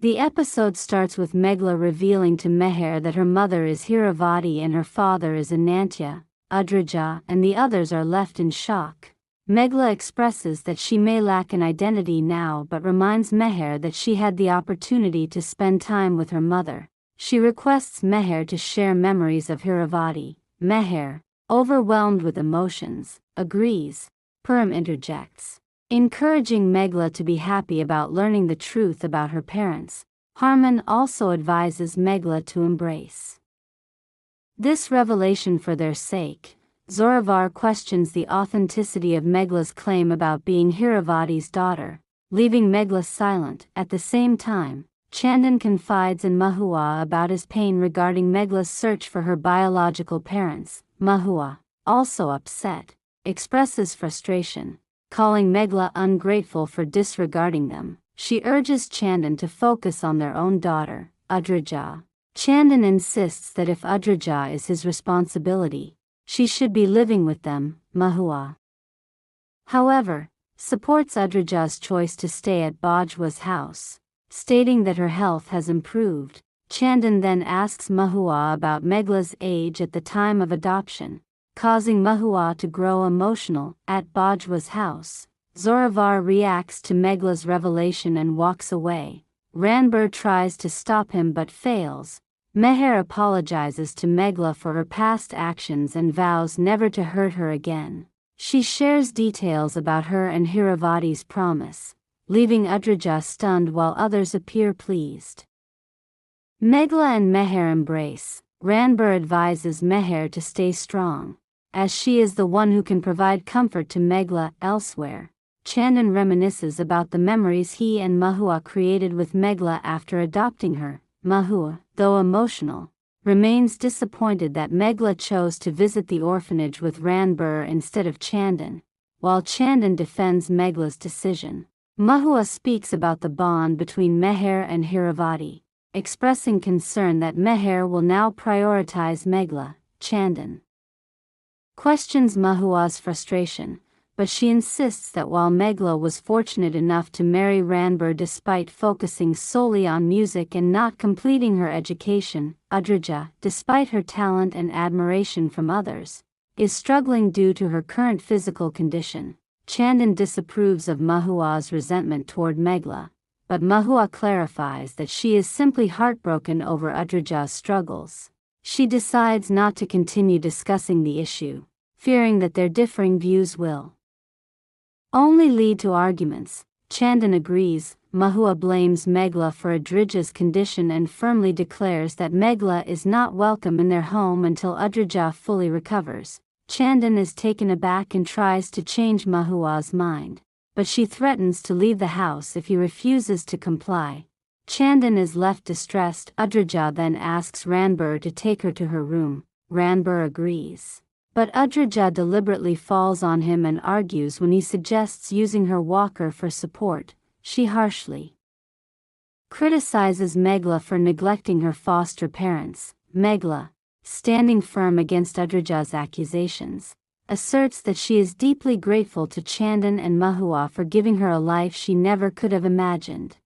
The episode starts with Meghla revealing to Meher that her mother is Hiravati and her father is Anantya. Udraja and the others are left in shock. Meghla expresses that she may lack an identity now but reminds Meher that she had the opportunity to spend time with her mother. She requests Meher to share memories of Hiravati. Meher, overwhelmed with emotions, agrees. Purim interjects, encouraging Meghla to be happy about learning the truth about her parents. Harman also advises Meghla to embrace this revelation for their sake. Zoravar questions the authenticity of Meghla's claim about being Hiravati's daughter, leaving Meghla silent. At the same time, Chandan confides in Mahua about his pain regarding Meghla's search for her biological parents. Mahua, also upset, expresses frustration, calling Meghla ungrateful for disregarding them. She urges Chandan to focus on their own daughter, Udraja. Chandan insists that if Udraja is his responsibility, she should be living with them. Mahua, however, supports Udraja's choice to stay at Bajwa's house, stating that her health has improved. Chandan then asks Mahua about Meghla's age at the time of adoption, causing Mahua to grow emotional. At Bajwa's house, Zoravar reacts to Meghla's revelation and walks away. Ranbir tries to stop him but fails. Meher apologizes to Meghla for her past actions and vows never to hurt her again. She shares details about her and Hiravati's promise, leaving Udraja stunned while others appear pleased. Meghla and Meher embrace. Ranbir advises Meher to stay strong, as she is the one who can provide comfort to Meghla. Elsewhere, Chandan reminisces about the memories he and Mahua created with Meghla after adopting her. Mahua, though emotional, remains disappointed that Meghla chose to visit the orphanage with Ranbir instead of Chandan, while Chandan defends Meghla's decision. Mahua speaks about the bond between Meher and Hiravati, expressing concern that Meher will now prioritize Meghla. Chandan questions Mahua's frustration, but she insists that while Meghla was fortunate enough to marry Ranbir despite focusing solely on music and not completing her education, Udraja, despite her talent and admiration from others, is struggling due to her current physical condition. Chandan disapproves of Mahua's resentment toward Meghla, but Mahua clarifies that she is simply heartbroken over Udraja's struggles. She decides not to continue discussing the issue, fearing that their differing views will only lead to arguments. Chandan agrees. Mahua blames Meghla for Udraja's condition and firmly declares that Meghla is not welcome in their home until Udraja fully recovers. Chandan is taken aback and tries to change Mahua's mind, but she threatens to leave the house if he refuses to comply. Chandan is left distressed. Udraja then asks Ranbir to take her to her room. Ranbir agrees, but Udraja deliberately falls on him and argues when he suggests using her walker for support. She harshly criticizes Meghla for neglecting her foster parents. Meghla, standing firm against Udraja's accusations, asserts that she is deeply grateful to Chandan and Mahua for giving her a life she never could have imagined.